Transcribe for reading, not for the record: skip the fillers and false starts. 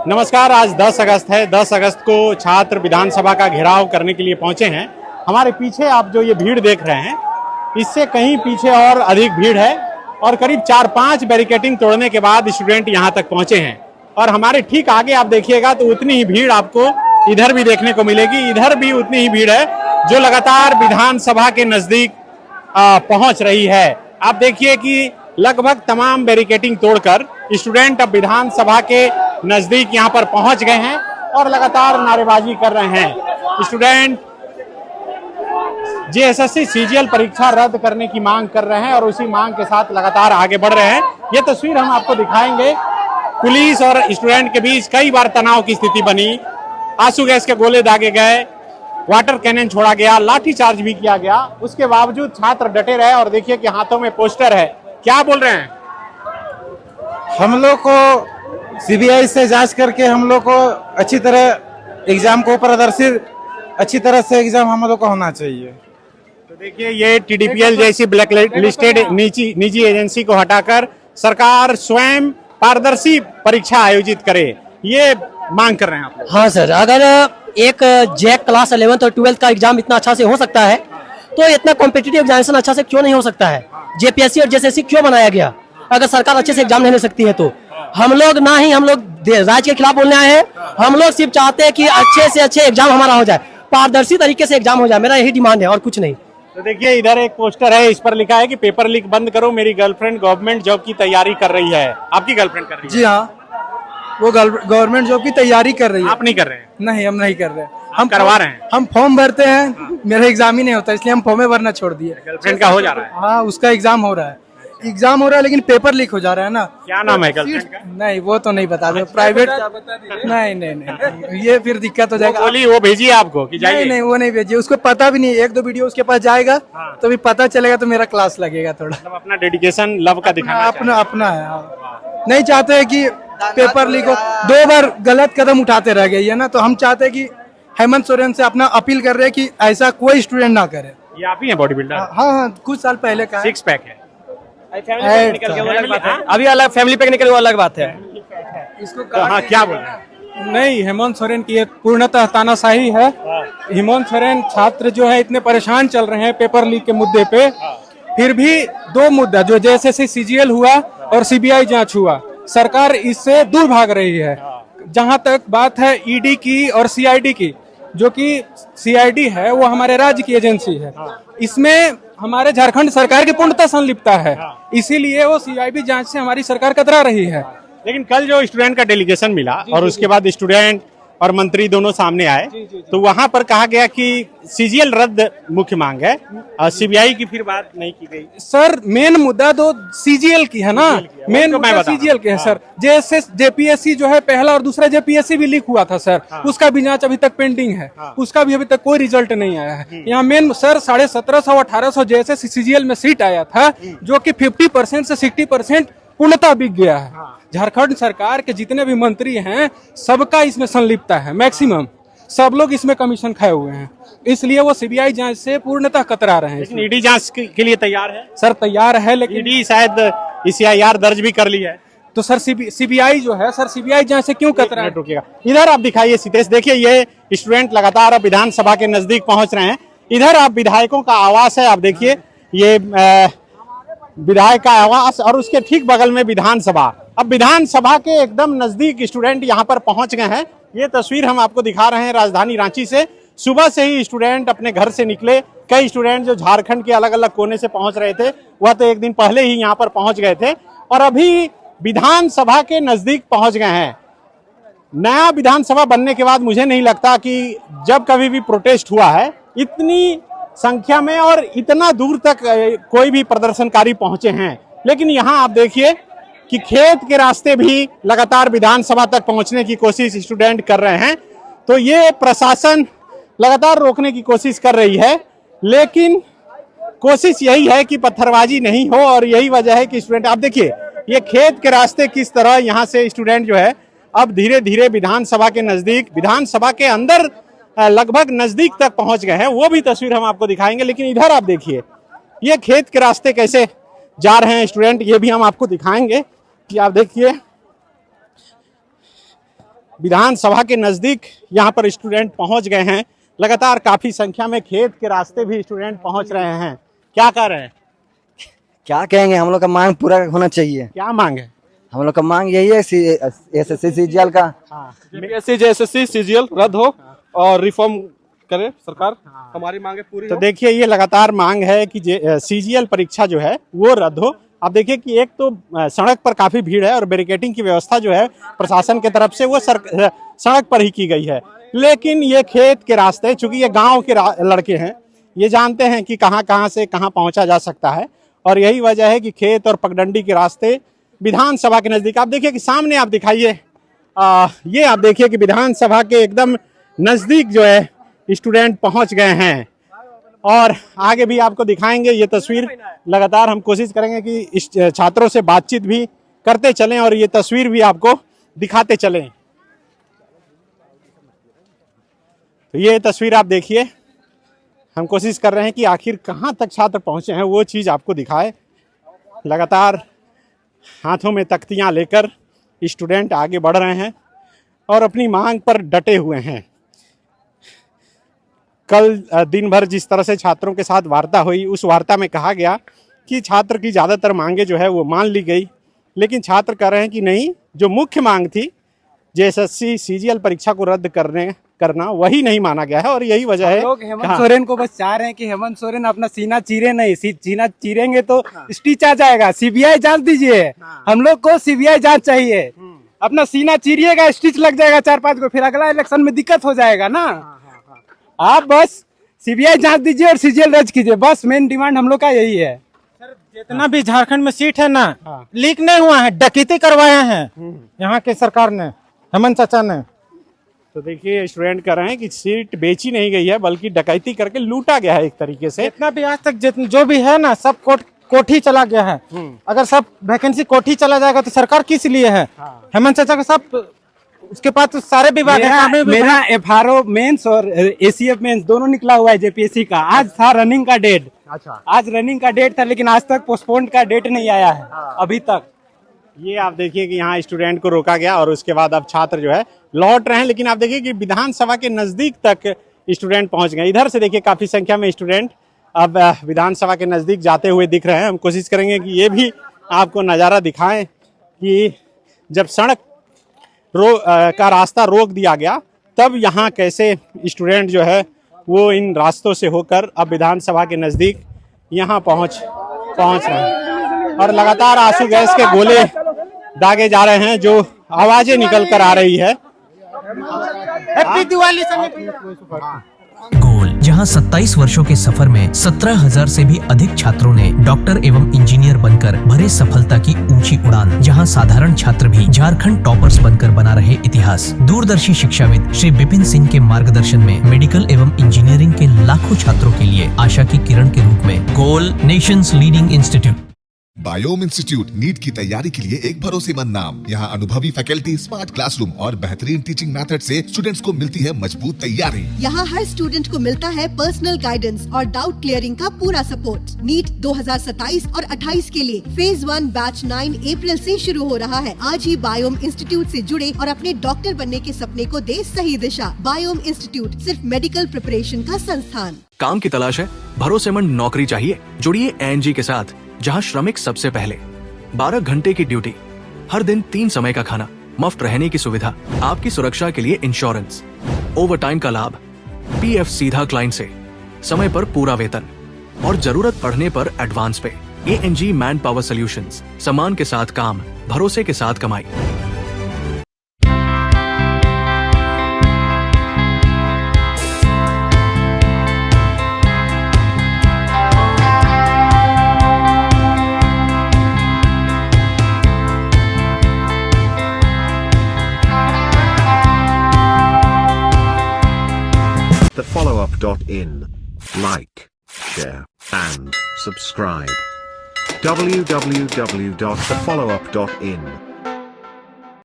नमस्कार। आज 10 अगस्त है। 10 अगस्त को छात्र विधानसभा का घेराव करने के लिए पहुंचे हैं। हमारे पीछे आप जो ये भीड़ देख रहे हैं, इससे कहीं पीछे और अधिक भीड़ है और करीब 4-5 बैरिकेडिंग तोड़ने के बाद स्टूडेंट यहां तक पहुंचे हैं। और हमारे ठीक आगे आप देखिएगा तो उतनी ही भीड़ आपको इधर भी देखने को मिलेगी। इधर भी उतनी ही भीड़ है जो लगातार विधानसभा के नजदीक पहुंच रही है। आप देखिए कि लगभग तमाम बैरिकेडिंग तोड़कर स्टूडेंट अब विधानसभा के नजदीक यहां पर पहुंच गए हैं और लगातार नारेबाजी कर रहे हैं। स्टूडेंट जेएसएससी सीजीएल परीक्षा रद्द करने की मांग कर रहे हैं और उसी मांग के साथ लगातार आगे बढ़ रहे हैं। ये तस्वीर हम आपको दिखाएंगे। पुलिस और स्टूडेंट के बीच कई बार तनाव की स्थिति बनी, आंसू गैस के गोले दागे गए, वाटर कैनन छोड़ा गया, लाठीचार्ज भी किया गया। उसके बावजूद छात्र डटे रहे और देखिए कि हाथों में पोस्टर है। क्या बोल रहे हैं? हम लोग को सीबीआई से जांच करके हम लोग को अच्छी तरह एग्जाम को प्रदर्शित अच्छी तरह से एग्जाम हम लोग को होना चाहिए। तो देखिए, ये टीडीपीएल जैसी ब्लैक लिस्टेड निजी एजेंसी को हटाकर सरकार स्वयं पारदर्शी परीक्षा आयोजित करे, ये मांग कर रहे हैं आप लोग। हाँ सर, अगर एक जैक क्लास 11th और 12th का एग्जाम इतना अच्छा से हो सकता है तो इतना कॉम्पिटिटिव एग्जामिनेशन अच्छा से क्यों नहीं हो सकता है? जेपीएससी और जेएसएससी क्यों बनाया गया? अगर सरकार अच्छे से एग्जाम नहीं ले सकती है तो हम लोग राज्य के खिलाफ बोलने आए हैं। हम लोग सिर्फ चाहते हैं कि अच्छे से अच्छे एग्जाम हमारा हो जाए, पारदर्शी तरीके से एग्जाम हो जाए। मेरा यही डिमांड है और कुछ नहीं। तो देखिए, इधर एक पोस्टर है, इस पर लिखा है कि पेपर लीक बंद करो, मेरी गर्लफ्रेंड गवर्नमेंट जॉब की तैयारी कर रही है। आपकी गर्लफ्रेंड कर रही है? जी हाँ, वो गवर्नमेंट जॉब की तैयारी कर रही है। आप नहीं कर रहे हैं? नहीं, हम नहीं कर रहे। हम करवा रहे हैं। हम फॉर्म भरते हैं, मेरा एग्जाम ही नहीं होता, इसलिए हम फॉर्म भरना छोड़ दिए। गर्लफ्रेंड का हो जा रहा है? हाँ, उसका एग्जाम हो रहा है। लेकिन पेपर लीक हो जा रहा है ना। क्या नाम है गर्लफ्रेंड का? नहीं, वो तो नहीं बता दो। प्राइवेट नहीं, ये फिर दिक्कत हो जाएगा। बोली वो भेजिए आपको कि जाइए? नहीं, वो नहीं भेजिए, उसको पता भी नहीं। 1-2 वीडियो उसके पास जाएगा तो भी पता चलेगा तो मेरा क्लास लगेगा थोड़ा। मतलब अपना डेडिकेशन लव का दिखाना अपना है। हाँ। नहीं चाहते है कि पेपर लीक हो। 2 बार गलत कदम उठाते रह गई है ना, तो हम चाहते हैं कि हेमंत सोरेन से अपना अपील कर रहे हैं कि ऐसा कोई स्टूडेंट ना करे। ये आप ही हैं बॉडी बिल्डर? हाँ, कुछ साल पहले का 6 पैक है। अभी अलग फैमिली पैक निकल, वो अलग बात है। इसको हाँ, क्या बोल रहे हैं? नहीं, हेमंत सोरेन की एक पूर्णतः तानाशाही है। हेमंत सोरेन छात्र जो है इतने परेशान चल रहे हैं पेपर लीक के मुद्दे पे, फिर भी 2 मुद्दा जो जेएसएससी सीजीएल हुआ और सीबीआई जांच हुआ, सरकार इससे दूर भाग रही है। जहां तक बात है ईडी की और सीआईडी की, जो कि सीआईडी है वो हमारे राज्य की एजेंसी है, इसमें हमारे झारखंड सरकार की पूर्णतः संलिप्तता है। इसीलिए वो सीआईडी जांच से हमारी सरकार कतरा रही है। लेकिन कल जो स्टूडेंट का डेलीगेशन मिला और उसके बाद स्टूडेंट और मंत्री दोनों सामने आए, तो वहां पर कहा गया कि सीजीएल रद्द मुख्य मांग है, सीबीआई की फिर बात नहीं की गई। सर, मेन मुद्दा तो सीजीएल की है ना, मेन तो मुद्दा सीजीएल के है सर। जेपीएससी जो है पहला और दूसरा जेपीएससी भी लीक हुआ था सर, उसका भी जांच अभी तक पेंडिंग है, उसका भी अभी तक कोई रिजल्ट नहीं आया है। यहाँ मेन सर 1750-1800 जेएसएससी सीजीएल में सीट आया था, जो कि 50% से 60% पूर्णतः बिक गया है। झारखंड सरकार के जितने भी मंत्री हैं सबका इसमें संलिप्तता है, मैक्सिमम सब लोग इसमें कमीशन खाए हुए हैं, इसलिए वो सीबीआई जांच से पूर्णतः कतरा रहे हैं। लेकिन ईडी जांच के लिए तैयार है? सर तैयार है, लेकिन ईडी शायद ECIR दर्ज भी कर ली है। तो सर सीबीआई जो है सर, सीबीआई जांच से क्यों कतरा है? रुकिएगा, इधर आप दिखाइए सितेश। देखिए, ये स्टूडेंट लगातार अब विधानसभा के नजदीक पहुंच रहे हैं। इधर आप विधायकों का आवास है, आप देखिए ये विधायक का आवास और उसके ठीक बगल में विधानसभा। अब विधानसभा के एकदम नजदीक स्टूडेंट यहाँ पर पहुंच गए हैं। ये तस्वीर हम आपको दिखा रहे हैं राजधानी रांची से। सुबह से ही स्टूडेंट अपने घर से निकले। कई स्टूडेंट जो झारखंड के अलग अलग कोने से पहुंच रहे थे, वह तो एक दिन पहले ही यहाँ पर पहुंच गए थे और अभी विधानसभा के नजदीक पहुंच गए हैं। नया विधानसभा बनने के बाद मुझे नहीं लगता कि जब कभी भी प्रोटेस्ट हुआ है इतनी संख्या में और इतना दूर तक कोई भी प्रदर्शनकारी पहुंचे हैं। लेकिन यहाँ आप देखिए कि खेत के रास्ते भी लगातार विधानसभा तक पहुंचने की कोशिश स्टूडेंट कर रहे हैं। तो ये प्रशासन लगातार रोकने की कोशिश कर रही है, लेकिन कोशिश यही है कि पत्थरबाजी नहीं हो और यही वजह है कि स्टूडेंट, आप देखिए ये खेत के रास्ते किस तरह यहाँ से स्टूडेंट जो है अब धीरे धीरे विधानसभा के नजदीक, विधानसभा के अंदर लगभग नजदीक तक पहुंच गए हैं। वो भी तस्वीर हम आपको दिखाएंगे। लेकिन इधर आप देखिए ये खेत के रास्ते कैसे जा रहे हैं स्टूडेंट, ये भी हम आपको दिखाएंगे कि आप देखिए विधानसभा के नज़दीक यहाँ पर स्टूडेंट पहुँच गए हैं। लगातार काफ़ी संख्या में खेत के रास्ते भी स्टूडेंट पहुँच रहे हैं। क्या कर रहे हैं? क्या कहेंगे, हम लोग का मांग पूरा होना चाहिए। क्या मांग है? हम लोग का मांग यही है एसएससी सीजीएल का। जेपीएससी जेएसएससी सीजीएल रद्द हो और रिफॉर्म करे सरकार। हमारी मांगे पूरी तो हो। देखिए ये लगातार मांग है कि सीजीएल परीक्षा जो है वो रद्द हो। आप देखिए कि एक तो सड़क पर काफी भीड़ है और बैरिकेडिंग की व्यवस्था जो है प्रशासन की तरफ से वो सड़क पर ही की गई है, लेकिन ये खेत के रास्ते, चूंकि ये गांव के लड़के हैं, ये जानते हैं कि कहां से कहां पहुंचा जा सकता है, और यही वजह है कि खेत और पगडंडी के रास्ते विधानसभा के नजदीक। आप देखिए कि सामने आप दिखाइए, ये आप देखिए कि विधानसभा के एकदम नजदीक जो है स्टूडेंट पहुंच गए हैं, और आगे भी आपको दिखाएंगे ये तस्वीर। लगातार हम कोशिश करेंगे कि इस छात्रों से बातचीत भी करते चलें और ये तस्वीर भी आपको दिखाते चलें। तो ये तस्वीर आप देखिए, हम कोशिश कर रहे हैं कि आखिर कहां तक छात्र पहुंचे हैं वो चीज़ आपको दिखाए। लगातार हाथों में तख्तियां लेकर स्टूडेंट आगे बढ़ रहे हैं और अपनी मांग पर डटे हुए हैं। कल दिन भर जिस तरह से छात्रों के साथ वार्ता हुई, उस वार्ता में कहा गया कि छात्र की ज़्यादातर मांगे जो है वो मान ली गई, लेकिन छात्र कह रहे हैं कि नहीं, जो मुख्य मांग थी जेएसएससी सीजीएल परीक्षा को रद्द करना वही नहीं माना गया है, और यही वजह है। लोग हेमंत सोरेन को बस चाह रहे हैं कि हेमंत सोरेन अपना सीना चीरे नहीं, सीना चीरेंगे तो स्टिच आ जाएगा। सीबीआई जांच दीजिए, हम लोग को सीबीआई जांच चाहिए। अपना सीना चीरिएगा, स्टिच लग जाएगा 4-5 को, फिर अगला इलेक्शन में दिक्कत हो जाएगा ना। आप बस सीबीआई जांच दीजिए और सीजीएल रद्द कीजिए, बस मेन डिमांड हम लोग का यही है। जितना भी झारखंड में सीट है ना, लीक नहीं हुआ है, डकैती करवाए हैं यहाँ के सरकार ने, हेमंत चाचा ने। तो देखिए स्टूडेंट कह रहे हैं कि सीट बेची नहीं गई है बल्कि डकैती करके लूटा गया है एक तरीके से। जितना भी आज तक जो भी है ना, सब कोठी चला गया है। अगर सब वैकेंसी कोठी चला जाएगा तो सरकार किस लिए है? हेमंत चाचा के सब उसके पास तो सारे विभाग है। मेरा एफआरओ मेंस और एसीएफ मेंस दोनों निकला हुआ है जेपीएससी का। आज था रनिंग का डेट। अच्छा, आज रनिंग का डेट था, लेकिन आज तक पोस्टपोन्ड का डेट नहीं आया है अभी तक। ये आप देखिए कि यहाँ स्टूडेंट को रोका गया और उसके बाद अब छात्र जो है लौट रहे हैं, लेकिन आप देखिए कि विधानसभा के नजदीक तक स्टूडेंट पहुंच गए। इधर से देखिए काफी संख्या में स्टूडेंट अब विधानसभा के नजदीक जाते हुए दिख रहे हैं। हम कोशिश करेंगे कि ये भी आपको नज़ारा दिखाएं कि जब सड़क का रास्ता रोक दिया गया तब यहाँ कैसे स्टूडेंट जो है वो इन रास्तों से होकर अब विधानसभा के नज़दीक यहाँ पहुँच रहे हैं, और लगातार आंसू गैस के गोले दागे जा रहे हैं, जो आवाजें निकल कर आ रही है। हैप्पी दिवाली गोल, जहां 27 वर्षों के सफर में 17,000 से भी अधिक छात्रों ने डॉक्टर एवं इंजीनियर बनकर भरे सफलता की ऊंची उड़ान, जहां साधारण छात्र भी झारखंड टॉपर्स बनकर बना रहे इतिहास। दूरदर्शी शिक्षाविद श्री विपिन सिंह के मार्गदर्शन में मेडिकल एवं इंजीनियरिंग के लाखों छात्रों के लिए आशा की किरण के रूप में गोल, nation's leading institute. Biome institute NEET की तैयारी के लिए एक भरोसेमंद नाम। यहाँ अनुभवी फैकल्टी, स्मार्ट क्लासरूम और बेहतरीन टीचिंग मेथड से स्टूडेंट्स को मिलती है मजबूत तैयारी। यहाँ हर स्टूडेंट को मिलता है पर्सनल गाइडेंस और डाउट क्लियरिंग का पूरा सपोर्ट। नीट 2027 और 28 के लिए फेज 1 बैच 9 अप्रैल से शुरू हो रहा है। आज ही बायोम इंस्टीट्यूट से जुड़े और अपने डॉक्टर बनने के सपने को दे सही दिशा। बायोम इंस्टीट्यूट सिर्फ मेडिकल प्रिपरेशन का संस्थान। काम की तलाश है, भरोसेमंद नौकरी चाहिए? जुड़िए एनजी के साथ, जहां श्रमिक सबसे पहले। 12 घंटे की ड्यूटी, हर दिन 3 समय का खाना, मुफ्त रहने की सुविधा, आपकी सुरक्षा के लिए इंश्योरेंस, ओवर टाइम का लाभ, पीएफ सीधा क्लाइंट से, समय पर पूरा वेतन और जरूरत पड़ने पर एडवांस पे। एएनजी मैन पावर सॉल्यूशंस, सम्मान के साथ काम, भरोसे के साथ कमाई। thefollowup.in. Like, share, and subscribe. www.thefollowup.in